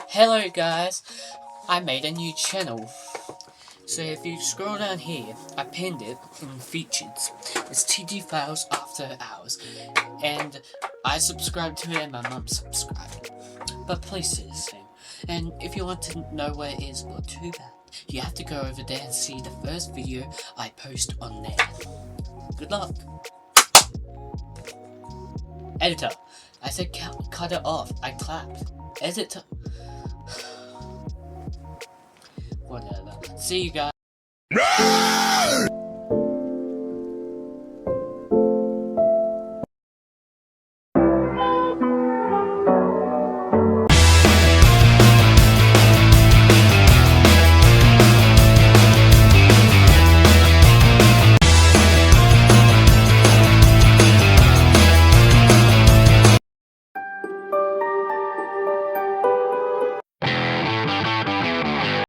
Hello guys, I made a new channel. So if you scroll down here, I pinned it in features. It's TG Files After Hours. And I subscribed to it and my mum subscribed. But please do the same. And if you want to know where it is, well too bad. You have to go over there and see the first video I post on there. Good luck. Editor, I said cut it off. I clapped. Editor. Whatever. See you guys.